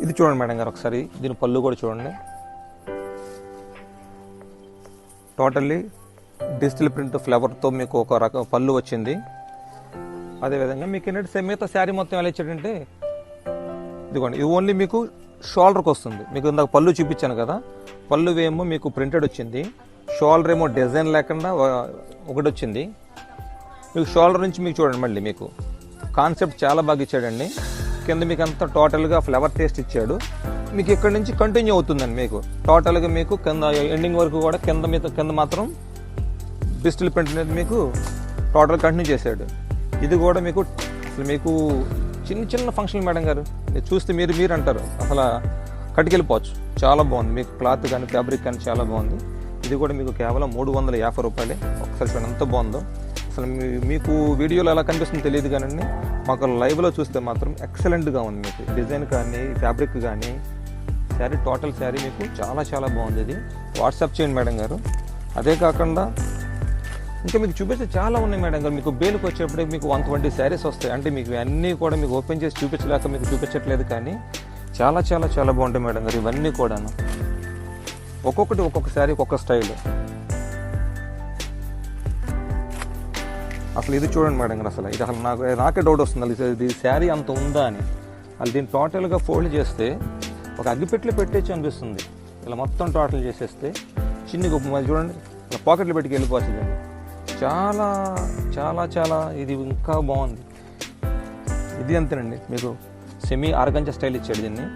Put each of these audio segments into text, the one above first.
ఇది చూడండి మేడం గారు ఒకసారి, దీని పళ్ళు కూడా చూడండి. టోటల్లీ డిజిటల్ ప్రింట్ ఫ్లవర్తో మీకు ఒక రకం పళ్ళు వచ్చింది. అదేవిధంగా మీకు ఏంటంటే మిగతా శారీ మొత్తం ఎలా ఇచ్చాడంటే ఇదిగోండి, ఇది ఓన్లీ మీకు షోల్డర్కి వస్తుంది. మీకు ఇందాక పళ్ళు చూపించాను కదా, పళ్ళు ఏమో మీకు ప్రింటెడ్ వచ్చింది, షోల్డర్ ఏమో డిజైన్ లేకుండా ఒకటి వచ్చింది. మీకు షోల్డర్ నుంచి మీకు చూడండి మళ్ళీ మీకు కాన్సెప్ట్ చాలా బాగా ఇచ్చాడండి. కింద మీకు అంతా టోటల్గా ఫ్లవర్ టేస్ట్ ఇచ్చాడు. మీకు ఇక్కడ నుంచి కంటిన్యూ అవుతుందండి. మీకు టోటల్గా మీకు కింద ఎండింగ్ వరకు కూడా కింద మాత్రం డిజిటల్ ప్రింట్ అనేది మీకు టోటల్ కంటిన్యూ చేశాడు. ఇది కూడా మీకు అసలు మీకు చిన్న ఫంక్షన్ మేడం గారు, మీరు చూస్తే మీరు అంటారు అసలు కట్టుకెళ్ళిపోవచ్చు. చాలా బాగుంది, మీకు క్లాత్ కానీ ఫ్యాబ్రిక్ కానీ చాలా బాగుంది. ఇది కూడా మీకు కేవలం 350 రూపాయలే. ఒకసారి చూడండి ఎంత బాగుందో. అసలు మీకు వీడియోలో ఎలా కనిపిస్తుందో తెలియదు కానీ మాకు లైవ్లో చూస్తే మాత్రం ఎక్సలెంట్గా ఉంది. మీకు డిజైన్ కానీ ఫ్యాబ్రిక్ కానీ శారీ టోటల్ శారీ మీకు చాలా బాగుంది. ఇది వాట్సాప్ చేయండి మేడం గారు. అదే కాకుండా ఇంకా మీకు చూపిస్తే చాలా ఉన్నాయి మేడం గారు. మీకు బేలుకి వచ్చేప్పటికి మీకు 120 శారీస్ వస్తాయి. అంటే మీకు అన్నీ కూడా మీకు ఓపెన్ చేసి చూపించలేక మీకు చూపించట్లేదు, కానీ చాలా బాగుంటాయి మేడం గారు ఇవన్నీ కూడాను. ఒక్కొక్కటి ఒక్కొక్క శారీ ఒక్కొక్క స్టైల్. అసలు ఇది చూడండి మేడం గారు, అసలు ఇది అసలు నాకే డౌట్ వస్తుంది, ఇది శారీ అంత ఉందా అని. అది దీన్ని టోటల్గా ఫోల్డ్ చేస్తే ఒక అగ్గిపెట్టెలో పెట్టేసి అనిపిస్తుంది. ఇలా మొత్తం టోటల్ చేసేస్తే చిన్నగా చూడండి ఇలా పాకెట్లో పెట్టుకు వెళ్ళిపోతుంది. చాలా ఇది ఇంకా బాగుంది. ఇది అంతేనండి, మీకు సెమీ ఆర్గంజా స్టైల్ ఇచ్చాడు దీన్ని.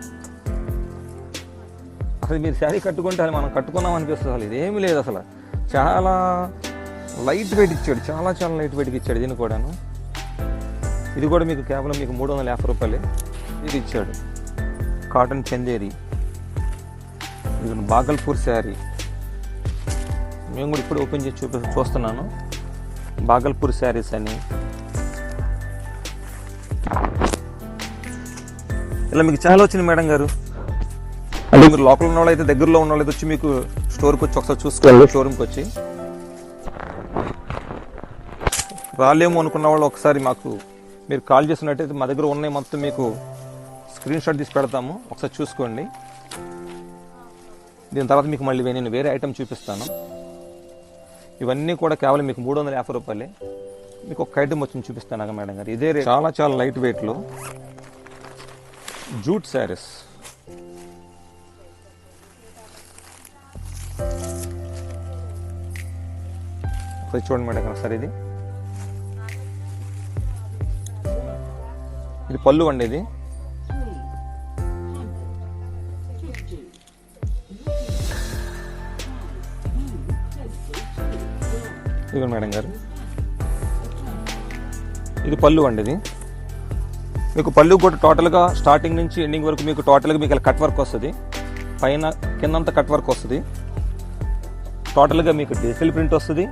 అసలు మీరు శారీ కట్టుకుంటే అది మనం కట్టుకున్నాం అనిపిస్తుంది. అసలు ఇదేమీ లేదు, అసలు చాలా లైట్ వెయిట్ ఇచ్చాడు, చాలా లైట్ వెయిట్కి ఇచ్చాడు దీన్ని కూడాను. ఇది కూడా మీకు కేవలం మీకు 350 రూపాయలే. ఇది ఇచ్చాడు కాటన్ చందేరి, ఇది బాగల్పూర్ శారీ. మేము కూడా ఇప్పుడు ఓపెన్ చేసి చూస్తున్నాను. బాగల్పూర్ శారీస్ అని ఇలా మీకు చాలా వచ్చింది మేడం గారు. అంటే మీరు లోపల ఉన్న వాళ్ళు అయితే, దగ్గరలో ఉన్న వాళ్ళు వచ్చి మీకు స్టోర్కి వచ్చి ఒకసారి చూసుకోవాలి. షోరూమ్కి వచ్చి రాలేమో అనుకున్న వాళ్ళు ఒకసారి మాకు మీరు కాల్ చేసినట్టయితే మా దగ్గర ఉన్నాయి మొత్తం మీకు స్క్రీన్ షాట్ తీసి పెడతాము, ఒకసారి చూసుకోండి. దీని తర్వాత మీకు మళ్ళీ నేను వేరే ఐటమ్ చూపిస్తాను. ఇవన్నీ కూడా కేవలం మీకు 350 రూపాయలే. మీకు ఒక ఐటమ్ వచ్చి చూపిస్తాను మేడం గారు. ఇదే చాలా లైట్ వెయిట్లో జూట్ శారీస్. ఒకసారి చూడండి మేడం గారు ఒకసారి. ఇది పళ్ళు అండి. ఇది ఇదిగోండి మేడం గారు, ఇది పళ్ళు అండి. ఇది మీకు పళ్ళు కూడా టోటల్గా స్టార్టింగ్ నుంచి ఎండింగ్ వరకు మీకు టోటల్గా మీకు కట్ వర్క్ వస్తుంది. పైన కిందంతా కట్ వర్క్ వస్తుంది. టోటల్గా మీకు డిజిటల్ ప్రింట్ వస్తుంది.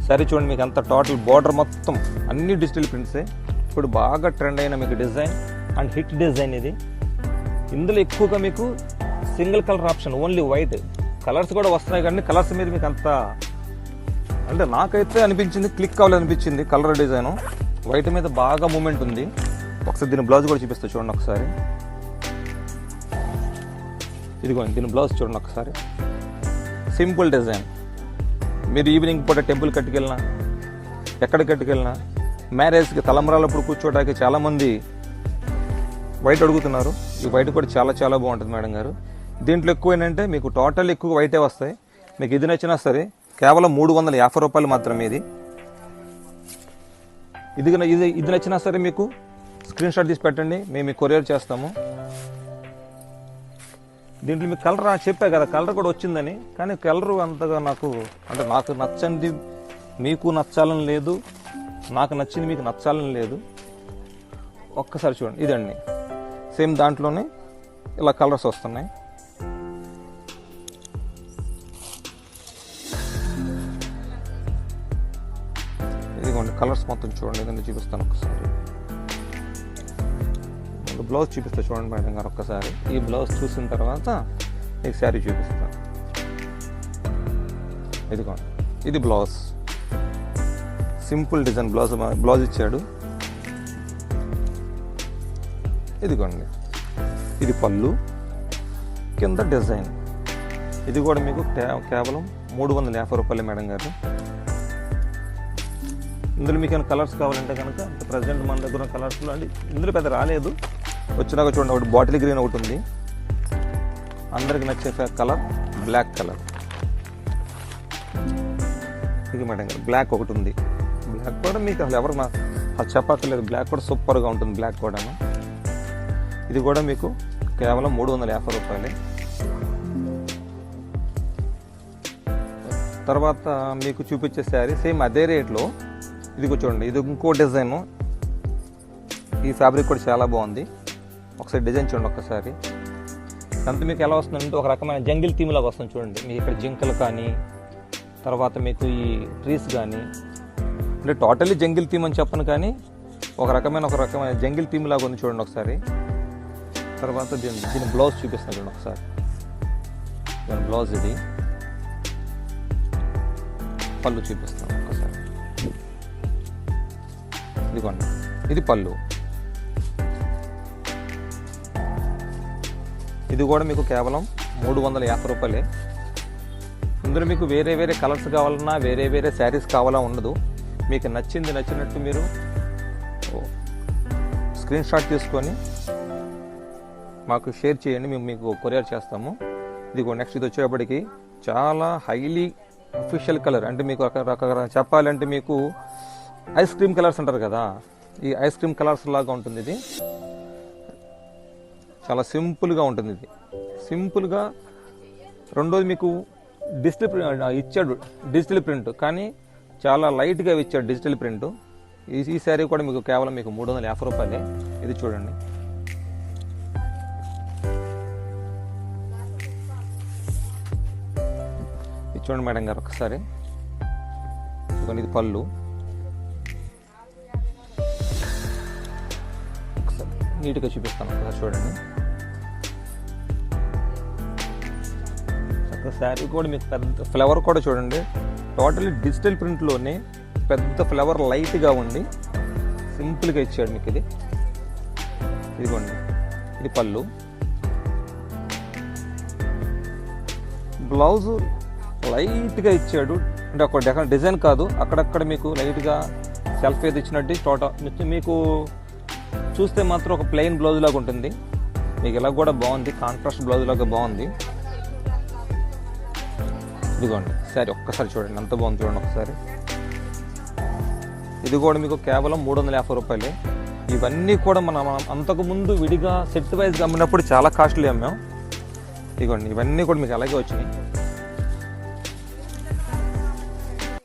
సరే చూడండి మీకు అంత టోటల్ బార్డర్ మొత్తం అన్ని డిజిటల్ ప్రింట్సే. ఇప్పుడు బాగా ట్రెండ్ అయిన మీకు డిజైన్ అండ్ హిట్ డిజైన్ ఇది. ఇందులో ఎక్కువగా మీకు single colour option, only white. Colours కూడా వస్తున్నాయి కానీ కలర్స్ మీద మీకు అంత అంటే నాకైతే అనిపించింది క్లిక్ అవ్వాలనిపించింది. కలర్ డిజైను వైట్ మీద బాగా మూమెంట్ ఉంది. ఒకసారి దీని బ్లౌజ్ కూడా చూపిస్తా చూడండి ఒకసారి. ఇదిగోండి దీని బ్లౌజ్ చూడండి ఒకసారి. Simple design. మీరు ఈవినింగ్ పూట టెంపుల్ కట్టుకెళ్ళినా, ఎక్కడికి కట్టుకెళ్ళినా, మ్యారేజ్కి తలంబరాలప్పుడు కూర్చోడానికి చాలామంది వైట్ అడుగుతున్నారు. ఈ వైట్ కూడా చాలా బాగుంటుంది మేడం గారు. దీంట్లో ఎక్కువ ఏంటంటే మీకు టోటల్ ఎక్కువ వైటే వస్తాయి. మీకు ఇది నచ్చినా సరే కేవలం 350 రూపాయలు మాత్రమే. ఇది నచ్చినా సరే మీకు స్క్రీన్ షాట్ తీసి పెట్టండి, మేము మీకు కొరియర్ చేస్తాము. దీంట్లో మీకు కలర్ చెప్పా కదా, కలర్ కూడా వచ్చిందని. కానీ కలర్ అంతగా నాకు నచ్చండి, మీకు నచ్చాలని లేదు, నాకు నచ్చింది మీకు నచ్చాలని లేదు. ఒక్కసారి చూడండి, ఇదండి సేమ్ దాంట్లోనే ఇలా కలర్స్ వస్తున్నాయి. ఇదిగోండి కలర్స్ మొత్తం చూడండి. ఇదంతా చూపిస్తాను ఒకసారి. బ్లౌజ్ చూపిస్తా చూడండి మేడం గారు ఒక్కసారి. ఈ బ్లౌజ్ చూసిన తర్వాత మీకు శారీ చూపిస్తాను. ఇదిగోండి ఇది బ్లౌజ్, సింపుల్ డిజైన్ బ్లౌజ్ ఇచ్చాడు. ఇదిగోండి ఇది పళ్ళు, కింద డిజైన్. ఇది కూడా మీకు కేవలం 350 రూపాయలు మేడం గారు. ఇందులో మీకు ఏమైనా కలర్స్ కావాలంటే కనుక ప్రజెంట్ మన దగ్గర ఉన్న కలర్స్లో అండి ఇందులో పెద్ద రాలేదు, వచ్చినాక చూడండి ఒకటి బాటిల్ గ్రీన్ ఒకటి ఉంది. అందరికి నచ్చే కలర్ బ్లాక్ కలర్. ఇది మేడం గారు బ్లాక్ ఒకటి ఉంది. బ్లాక్ కూడా మీకు అసలు ఎవరు అది చెప్పక్కర్లేదు, బ్లాక్ కూడా సూపర్గా ఉంటుంది. బ్లాక్ కూడా ఇది కూడా మీకు కేవలం 350 రూపాయలే. తర్వాత మీకు చూపించే శారీ సేమ్ అదే రేట్లో. ఇది చూడండి, ఇది ఇంకో డిజైను. ఈ ఫ్యాబ్రిక్ కూడా చాలా బాగుంది. ఒకసారి డిజైన్ చూడండి ఒక్కసారి. అంత మీకు ఎలా వస్తుందంటే ఒక రకమైన జంగిల్ థీమ్ లాగా వస్తుంది చూడండి. మీకు ఇక్కడ జింకలు కానీ, తర్వాత మీకు ఈ ట్రీస్ కానీ, అంటే టోటల్లీ జంగిల్ థీమ్ అని చెప్పను కానీ ఒక రకమైన జంగిల్ థీమ్ లాగా ఉంది చూడండి ఒకసారి. తర్వాత దీని బ్లౌజ్ చూపిస్తాను చూడండి ఒకసారి. దీని బ్లౌజ్ ఇది, పళ్ళు చూపిస్తాను ఒక్కసారి. ఇదిగోండి, ఇది పళ్ళు. ఇది కూడా మీకు కేవలం 350 రూపాయలే. ఇందులో మీకు వేరే వేరే కలర్స్ కావాలన్నా, వేరే వేరే శారీస్ కావాలా ఉండదు. మీకు నచ్చినట్టు మీరు స్క్రీన్ షాట్ తీసుకొని మాకు షేర్ చేయండి, మేము మీకు కొరియర్ చేస్తాము. ఇదిగో నెక్స్ట్ ఇది వచ్చేటప్పటికి చాలా హైలీ అఫీషియల్ కలర్. అంటే మీకు చెప్పాలంటే మీకు ఐస్ క్రీమ్ కలర్స్ అంటారు కదా, ఈ ఐస్ క్రీమ్ కలర్స్ లాగా ఉంటుంది. ఇది చాలా సింపుల్గా ఉంటుంది. ఇది సింపుల్గా. రెండోది మీకు డిజిటల్ ప్రింట్ కానీ చాలా లైట్గా ఇచ్చాడు డిజిటల్ ప్రింట్. ఈ శారీ కూడా మీకు కేవలం మీకు 350 రూపాయలే. ఇది చూడండి, ఇది చూడండి మేడం గారు ఒకసారి. ఇది పళ్ళు, ఒకసారి నీట్గా చూపిస్తాను ఒకసారి చూడండి. శారీ కూడా మీకు పెద్ద ఫ్లవర్ కూడా చూడండి, టోటల్లీ డిజిటల్ ప్రింట్లోనే పెద్ద ఫ్లవర్ లైట్గా ఉండి సింపుల్గా ఇచ్చాడు మీకు. ఇది ఇదిగోండి, ఇది పళ్ళు. బ్లౌజ్ లైట్గా ఇచ్చాడు, అంటే ఒక డిజైన్ కాదు, అక్కడక్కడ మీకు లైట్గా సెల్ఫ్ ఏది ఇచ్చినట్టు టోటల్ మీకు చూస్తే మాత్రం ఒక ప్లెయిన్ బ్లౌజ్ లాగా ఉంటుంది. మీకు ఇలా కూడా బాగుంది, కాంట్రాస్ట్ బ్లౌజ్ లాగా బాగుంది. ఇదిగోండి శారీ ఒక్కసారి చూడండి, ఎంత బాగుంది చూడండి ఒకసారి. ఇది కూడా మీకు కేవలం 350 రూపాయలే. ఇవన్నీ కూడా మనం అంతకుముందు విడిగా సెట్ వైజ్గా అమ్మినప్పుడు చాలా కాస్ట్లీ అమ్మాం. ఇదిగోండి ఇవన్నీ కూడా మీకు అలాగే వచ్చినాయి.